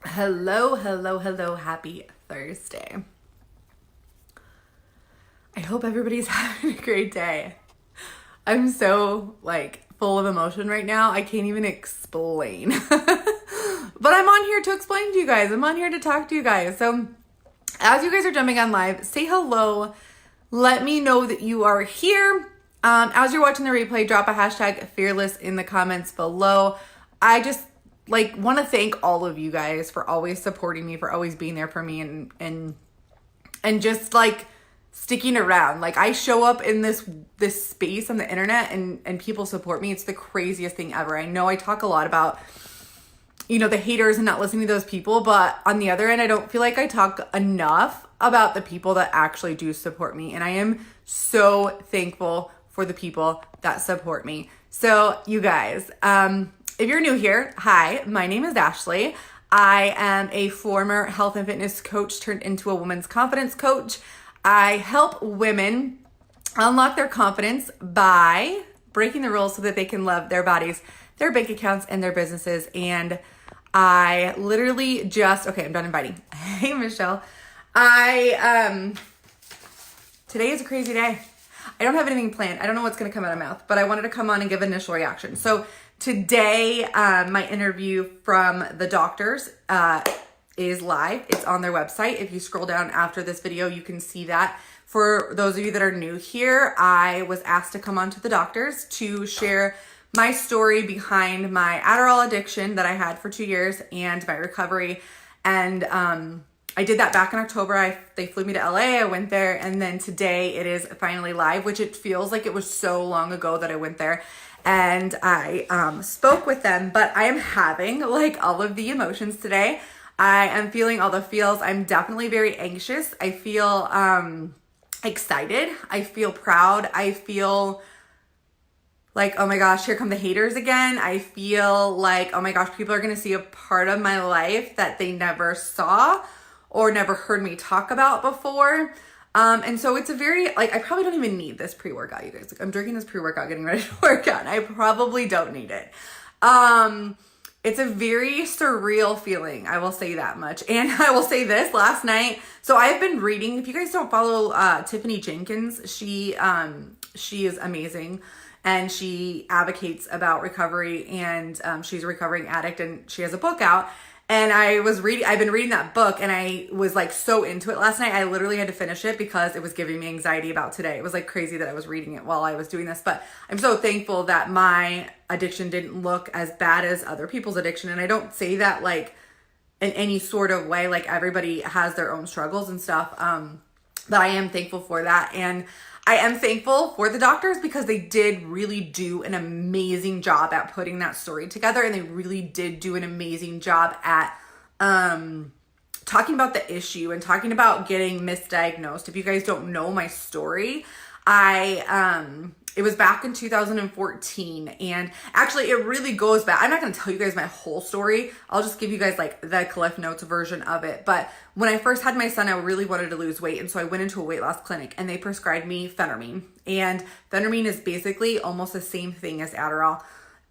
Hello, hello, hello. Happy Thursday. I hope everybody's having a great day. I'm so full of emotion right now. I can't even explain. But I'm on here to explain to you guys. I'm on here to talk to you guys. So as you guys are jumping on live, say hello. Let me know that you are here. As you're watching the replay, drop a hashtag fearless in the comments below. I just want to thank all of you guys for always supporting me, for always being there for me, and just sticking around. I show up in this space on the internet and people support me. It's the craziest thing ever. I know I talk a lot about the haters and not listening to those people, but on the other end, I don't feel like I talk enough about the people that actually do support me. And I am so thankful for the people that support me. So you guys, if you're new here, hi, my name is Ashley. I am a former health and fitness coach turned into a women's confidence coach. I help women unlock their confidence by breaking the rules so that they can love their bodies, their bank accounts, and their businesses. And I literally okay, I'm done inviting. Hey, Michelle. Today is a crazy day. I don't have anything planned. I don't know what's going to come out of my mouth, but I wanted to come on and give initial reaction. So today, my interview from the doctors is live. It's on their website. If you scroll down after this video, you can see that. For those of you that are new here, I was asked to come on to the doctors to share my story behind my Adderall addiction that I had for 2 years and my recovery. And I did that back in October. They flew me to LA. I went there. And then today it is finally live, which it feels like it was so long ago that I went there. And I spoke with them, but I am having all of the emotions today. I am feeling all the feels. I'm definitely very anxious. I feel excited. I feel proud. I feel oh my gosh, here come the haters again. I feel oh my gosh, people are going to see a part of my life that they never saw or never heard me talk about before. And so it's a very, I probably don't even need this pre-workout, you guys. I'm drinking this pre-workout, getting ready to work out, and I probably don't need it. It's a very surreal feeling, I will say that much. And I will say this, last night, so I've been reading, if you guys don't follow Tiffany Jenkins, she is amazing. And she advocates about recovery, and she's a recovering addict, and she has a book out. And I've been reading that book, and I was so into it last night. I literally had to finish it because it was giving me anxiety about today. It was crazy that I was reading it while I was doing this, but I'm so thankful that my addiction didn't look as bad as other people's addiction. And I don't say that in any sort of way, everybody has their own struggles and stuff. But I am thankful for that. And I am thankful for the doctors because they did really do an amazing job at putting that story together. And they really did do an amazing job at talking about the issue and talking about getting misdiagnosed. If you guys don't know my story, it was back in 2014, and actually it really goes back. I'm not going to tell you guys my whole story. I'll just give you guys the Cliff Notes version of it. But when I first had my son, I really wanted to lose weight, and so I went into a weight loss clinic, and they prescribed me phentermine. And phentermine is basically almost the same thing as Adderall.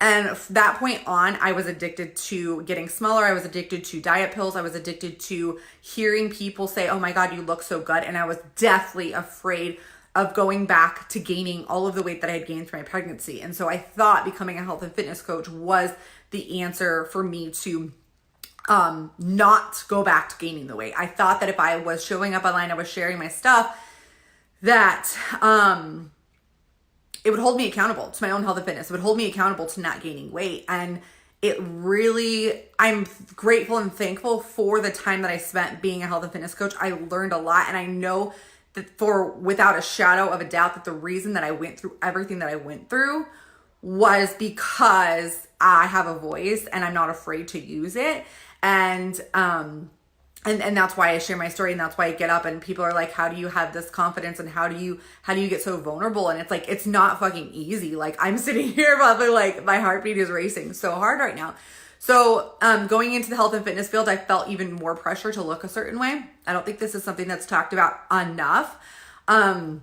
And from that point on, I was addicted to getting smaller. I was addicted to diet pills. I was addicted to hearing people say, "Oh my God, you look so good." And I was deathly afraid of going back to gaining all of the weight that I had gained through my pregnancy. And so I thought becoming a health and fitness coach was the answer for me to not go back to gaining the weight. I thought that if I was showing up online, I was sharing my stuff, that it would hold me accountable to my own health and fitness. It would hold me accountable to not gaining weight. And I'm grateful and thankful for the time that I spent being a health and fitness coach. I learned a lot, and I know that without a shadow of a doubt, that the reason that I went through everything that I went through was because I have a voice and I'm not afraid to use it. And that's why I share my story, and that's why I get up and people are like, "How do you have this confidence, and how do you get so vulnerable?" And it's it's not fucking easy. I'm sitting here probably my heartbeat is racing so hard right now. So going into the health and fitness field, I felt even more pressure to look a certain way. I don't think this is something that's talked about enough. And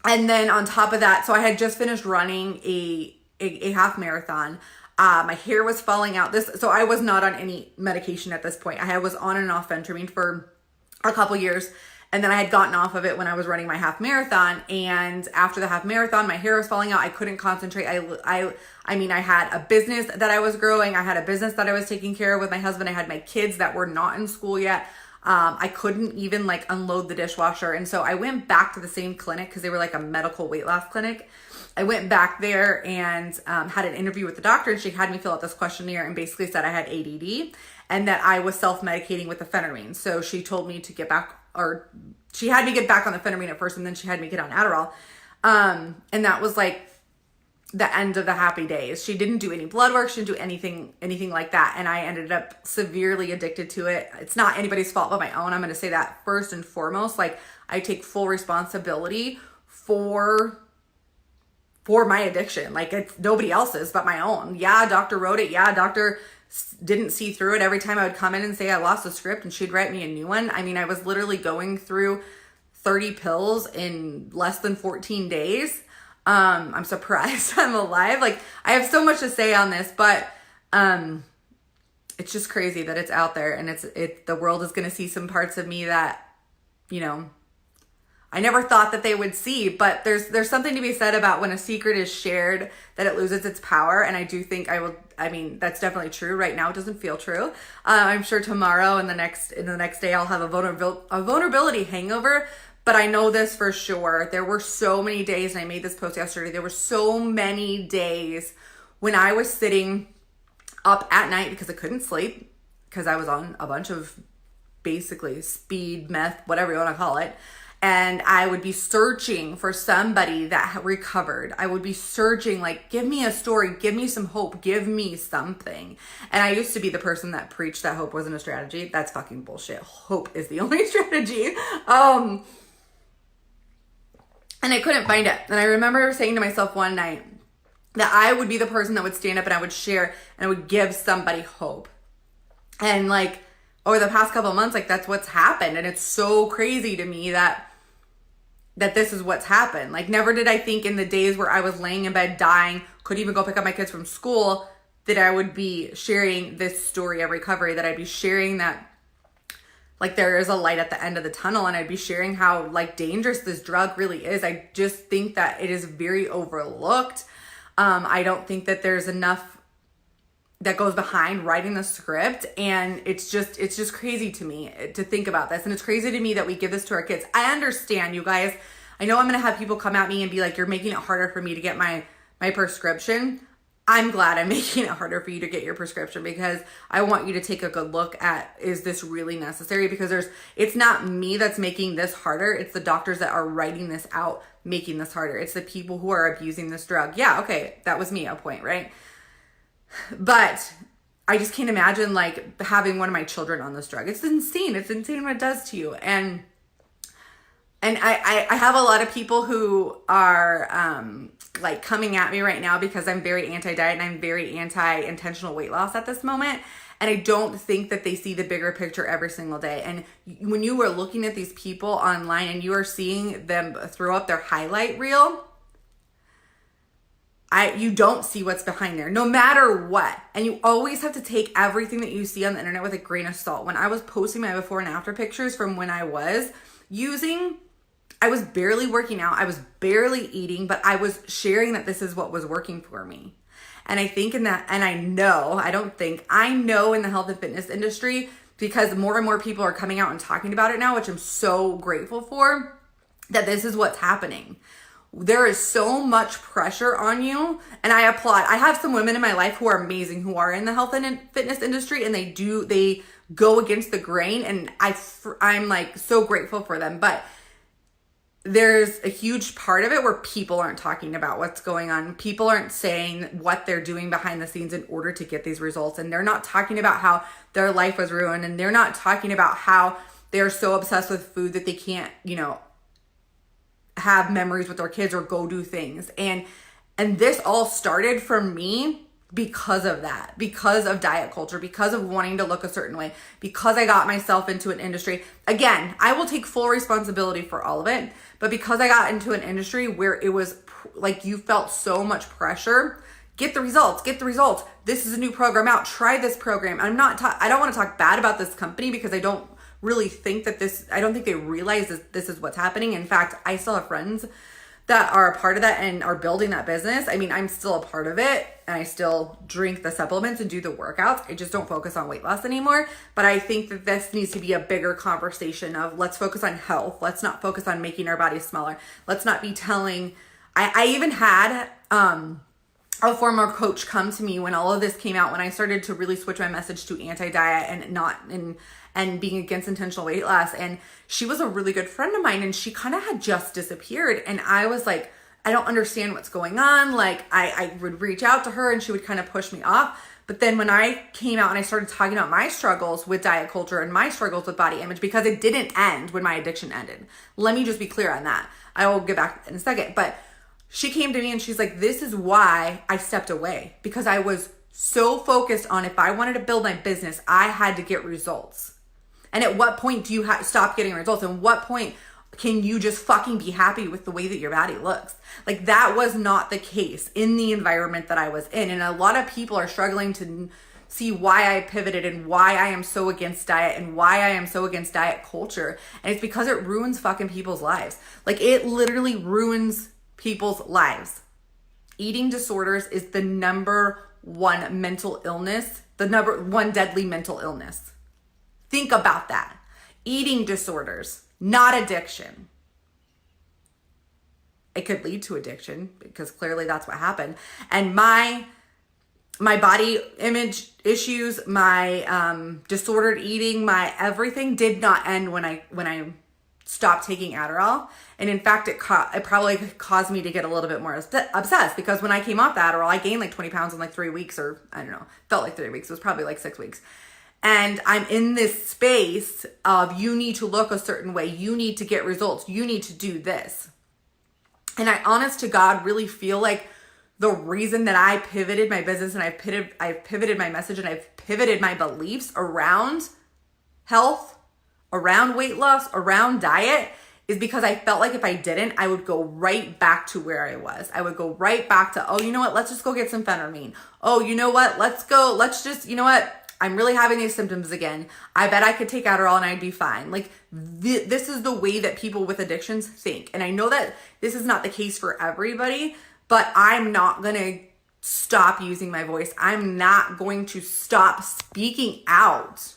then on top of that, so I had just finished running a half marathon. My hair was falling out. So I was not on any medication at this point. I was on and off Phentermine for a couple years. And then I had gotten off of it when I was running my half marathon. And after the half marathon, my hair was falling out. I couldn't concentrate. I mean, I had a business that I was growing. I had a business that I was taking care of with my husband. I had my kids that were not in school yet. I couldn't even like unload the dishwasher. And so I went back to the same clinic because they were like a medical weight loss clinic. I went back there and had an interview with the doctor, and she had me fill out this questionnaire and basically said I had ADD and that I was self-medicating with the Phentermine. So she told me to get back, or she had me get back on the Phentermine at first, and then she had me get on Adderall. And that was like the end of the happy days. She didn't do any blood work. She didn't do anything like that. And I ended up severely addicted to it. It's not anybody's fault but my own. I'm going to say that first and foremost. Like, I take full responsibility for my addiction. Like, it's nobody else's but my own. Yeah, doctor wrote it. Yeah, doctor didn't see through it. Every time I would come in and say I lost a script and she'd write me a new one. I mean, I was literally going through 30 pills in less than 14 days. I'm surprised I'm alive. Like, I have so much to say on this, but it's just crazy that it's out there, and the world is going to see some parts of me that, you know, I never thought that they would see. But there's something to be said about when a secret is shared that it loses its power. And I do think I mean, that's definitely true. Right now, it doesn't feel true. I'm sure tomorrow and the next day I'll have a vulnerability hangover. But I know this for sure. There were so many days, and I made this post yesterday. There were so many days when I was sitting up at night because I couldn't sleep because I was on a bunch of basically speed, meth, whatever you want to call it. And I would be searching for somebody that recovered. I would be searching, like, give me a story, give me some hope, give me something. And I used to be the person that preached that hope wasn't a strategy. That's fucking bullshit. Hope is the only strategy. And I couldn't find it. And I remember saying to myself one night that I would be the person that would stand up and I would share and I would give somebody hope. And like, over the past couple of months, like, that's what's happened. And it's so crazy to me that this is what's happened. Like, never did I think in the days where I was laying in bed dying, couldn't even go pick up my kids from school, that I would be sharing this story of recovery, that I'd be sharing that, like, there is a light at the end of the tunnel, and I'd be sharing how, like, dangerous this drug really is. I just think that it is very overlooked. I don't think that there's enough that goes behind writing the script, and it's just crazy to me to think about this. And it's crazy to me that we give this to our kids. I understand, you guys. I know I'm going to have people come at me and be like, you're making it harder for me to get my prescription. I'm glad I'm making it harder for you to get your prescription, because I want you to take a good look at, is this really necessary? Because it's not me that's making this harder. It's the doctors that are writing this out, making this harder. It's the people who are abusing this drug. Yeah, okay, that was me at a point, right? But I just can't imagine, like, having one of my children on this drug. It's insane. It's insane what it does to you. And I have a lot of people who are like coming at me right now because I'm very anti-diet and I'm very anti-intentional weight loss at this moment. And I don't think that they see the bigger picture every single day. And when you are looking at these people online and you are seeing them throw up their highlight reel, you don't see what's behind there, no matter what. And you always have to take everything that you see on the internet with a grain of salt. When I was posting my before and after pictures from when I was using, I was barely working out, I was barely eating, but I was sharing that this is what was working for me. And I think I know in the health and fitness industry, because more and more people are coming out and talking about it now, which I'm so grateful for, that this is what's happening. There is so much pressure on you, and I applaud. I have some women in my life who are amazing, who are in the health and fitness industry, and they go against the grain, and I'm like so grateful for them. But there's a huge part of it where people aren't talking about what's going on. People aren't saying what they're doing behind the scenes in order to get these results, and they're not talking about how their life was ruined, and they're not talking about how they're so obsessed with food that they can't, have memories with their kids or go do things. And this all started for me because of that, because of diet culture, because of wanting to look a certain way, because I got myself into an industry. Again, I will take full responsibility for all of it, but because I got into an industry where it was like you felt so much pressure get the results, get the results. This is a new program out. Try this program. I don't want to talk bad about this company because I don't really think that I don't think they realize this is what's happening. In fact, I still have friends that are a part of that and are building that business. I mean, I'm still a part of it and I still drink the supplements and do the workouts. I just don't focus on weight loss anymore. But I think that this needs to be a bigger conversation of let's focus on health. Let's not focus on making our bodies smaller. Let's not be telling, I even had a former coach come to me when all of this came out, when I started to really switch my message to anti-diet and being against intentional weight loss. And she was a really good friend of mine and she kind of had just disappeared. And I was like, I don't understand what's going on. Like I would reach out to her and she would kind of push me off. But then when I came out and I started talking about my struggles with diet culture and my struggles with body image, because it didn't end when my addiction ended. Let me just be clear on that. I will get back in a second. But she came to me and she's like, this is why I stepped away, because I was so focused on if I wanted to build my business, I had to get results. And at what point do you stop getting results? And what point can you just fucking be happy with the way that your body looks? Like that was not the case in the environment that I was in. And a lot of people are struggling to see why I pivoted and why I am so against diet and why I am so against diet culture. And it's because it ruins fucking people's lives. Like it literally ruins people's lives. Eating disorders is the number one mental illness, the number one deadly mental illness. Think about that. Eating disorders, not addiction. It could lead to addiction because clearly that's what happened. And my body image issues, my disordered eating, my everything did not end when I stopped taking Adderall. And in fact, it probably caused me to get a little bit more obsessed, because when I came off the Adderall, I gained like 20 pounds in like 3 weeks, or I don't know, felt like 3 weeks. It was probably like 6 weeks. And I'm in this space of you need to look a certain way. You need to get results. You need to do this. And I, honest to God, really feel like the reason that I pivoted my business and I've pivoted my message and I've pivoted my beliefs around health, around weight loss, around diet, is because I felt like if I didn't, I would go right back to where I was. I would go right back to, oh, you know what? Let's just go get some phentermine. Oh, you know what? You know what? I'm really having these symptoms again. I bet I could take Adderall and I'd be fine. Like this is the way that people with addictions think. And I know that this is not the case for everybody, but I'm not going to stop using my voice. I'm not going to stop speaking out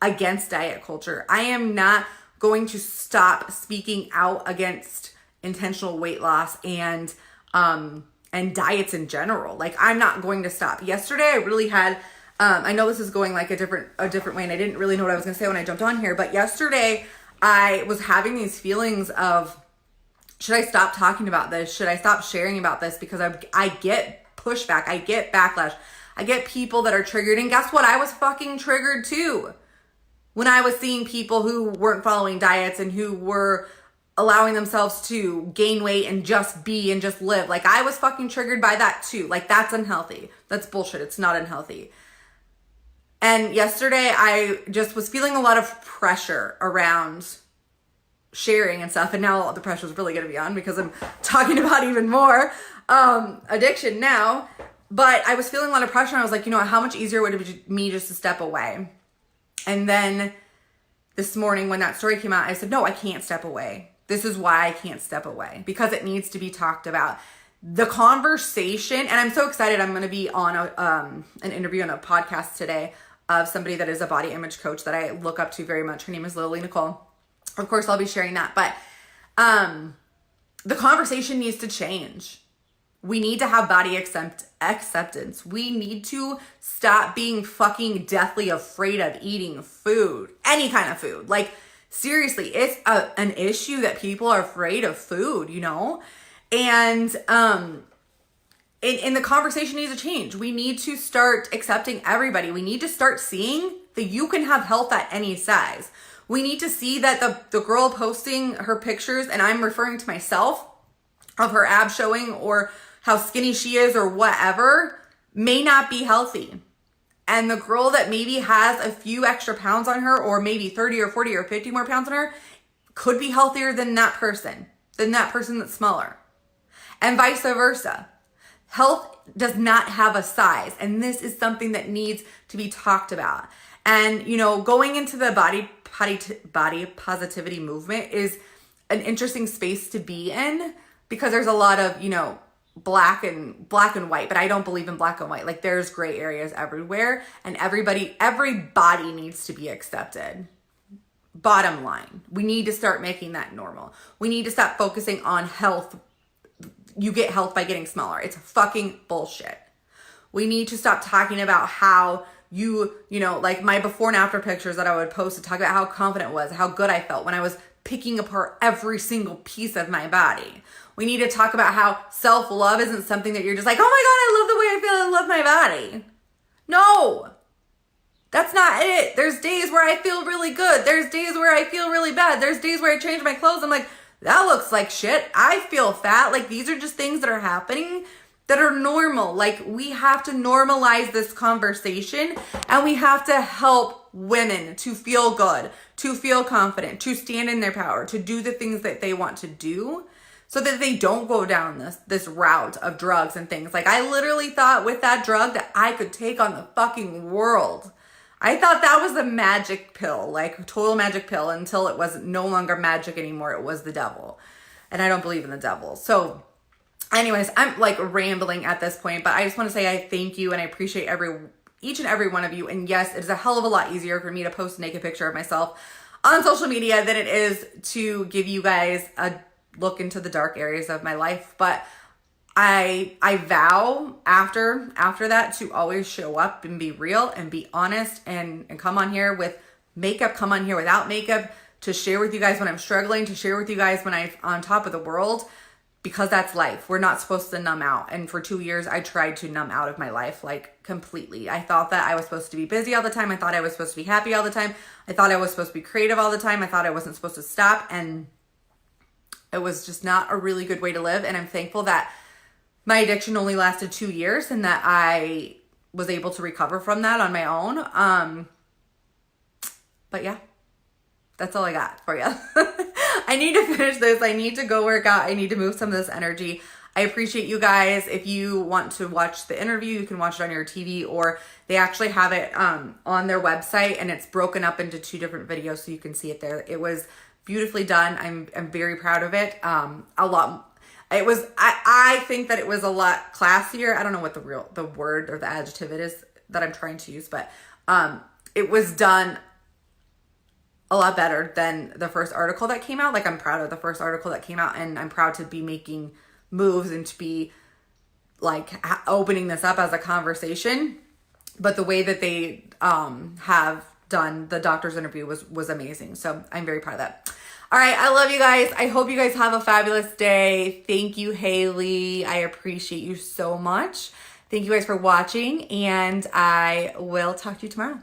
against diet culture. I am not going to stop speaking out against intentional weight loss and diets in general. Like I'm not going to stop. Yesterday I really had I know this is going like a different way and I didn't really know what I was going to say when I jumped on here, but yesterday I was having these feelings of, should I stop talking about this? Should I stop sharing about this? Because I get pushback, I get backlash, I get people that are triggered. And guess what? I was fucking triggered too. When I was seeing people who weren't following diets and who were allowing themselves to gain weight and just be and just live. Like I was fucking triggered by that too. Like that's unhealthy. That's bullshit. It's not unhealthy. And yesterday I just was feeling a lot of pressure around sharing and stuff. And now the pressure is really going to be on because I'm talking about even more addiction now. But I was feeling a lot of pressure and I was like, you know what, how much easier would it be for me just to step away? And then this morning when that story came out, I said, no, I can't step away. This is why I can't step away, because it needs to be talked about. The conversation, and I'm so excited. I'm going to be on an interview on a podcast today of somebody that is a body image coach that I look up to very much. Her name is Lily Nicole. Of course, I'll be sharing that. But the conversation needs to change. We need to have body acceptance. We need to stop being fucking deathly afraid of eating food, any kind of food. Like seriously, it's an issue that people are afraid of food, you know? And the conversation needs to change. We need to start accepting everybody. We need to start seeing that you can have health at any size. We need to see that the girl posting her pictures, and I'm referring to myself, of her abs showing or how skinny she is or whatever, may not be healthy. And the girl that maybe has a few extra pounds on her, or maybe 30 or 40 or 50 more pounds on her, could be healthier than that person that's smaller. And vice versa. Health does not have a size, and this is something that needs to be talked about. And, you know, going into the body positivity movement is an interesting space to be in, because there's a lot of, you know, black and white, but I don't believe in black and white. Like, there's gray areas everywhere, and every body needs to be accepted. Bottom line, we need to start making that normal. We need to stop focusing on health. You get health by getting smaller. It's fucking bullshit. We need to stop talking about how you know, like my before and after pictures that I would post to talk about how confident I was, how good I felt when I was picking apart every single piece of my body. We need to talk about how self-love isn't something that you're just like, oh my God, I love the way I feel, I love my body. No, that's not it. There's days where I feel really good. There's days where I feel really bad. There's days where I change my clothes. I'm like, that looks like shit. I feel fat. Like, these are just things that are happening that are normal. Like, we have to normalize this conversation, and we have to help women to feel good, to feel confident, to stand in their power, to do the things that they want to do, so that they don't go down this route of drugs and things. Like, I literally thought with that drug that I could take on the fucking world. I thought that was a magic pill, like total magic pill, until it was no longer magic anymore. It was the devil. And I don't believe in the devil. So anyways, I'm like rambling at this point, but I just want to say I thank you and I appreciate each and every one of you. And yes, it is a hell of a lot easier for me to post a naked picture of myself on social media than it is to give you guys a look into the dark areas of my life. But I vow after that to always show up and be real and be honest and come on here with makeup, come on here without makeup, to share with you guys when I'm struggling, to share with you guys when I'm on top of the world, because that's life. We're not supposed to numb out. And for 2 years, I tried to numb out of my life, like completely. I thought that I was supposed to be busy all the time. I thought I was supposed to be happy all the time. I thought I was supposed to be creative all the time. I thought I wasn't supposed to stop. And it was just not a really good way to live. And I'm thankful that my addiction only lasted 2 years and that I was able to recover from that on my own. But yeah, that's all I got for you. I need to finish this. I need to go work out. I need to move some of this energy. I appreciate you guys. If you want to watch the interview, you can watch it on your TV, or they actually have it on their website, and it's broken up into 2 different videos so you can see it there. It was beautifully done. I'm very proud of it. I think that it was a lot classier. I don't know what the word or the adjective it is that I'm trying to use, but it was done a lot better than the first article that came out. Like, I'm proud of the first article that came out, and I'm proud to be making moves and to be like opening this up as a conversation. But the way that they have done the doctor's interview was amazing. So I'm very proud of that. All right. I love you guys. I hope you guys have a fabulous day. Thank you, Haley. I appreciate you so much. Thank you guys for watching, and I will talk to you tomorrow.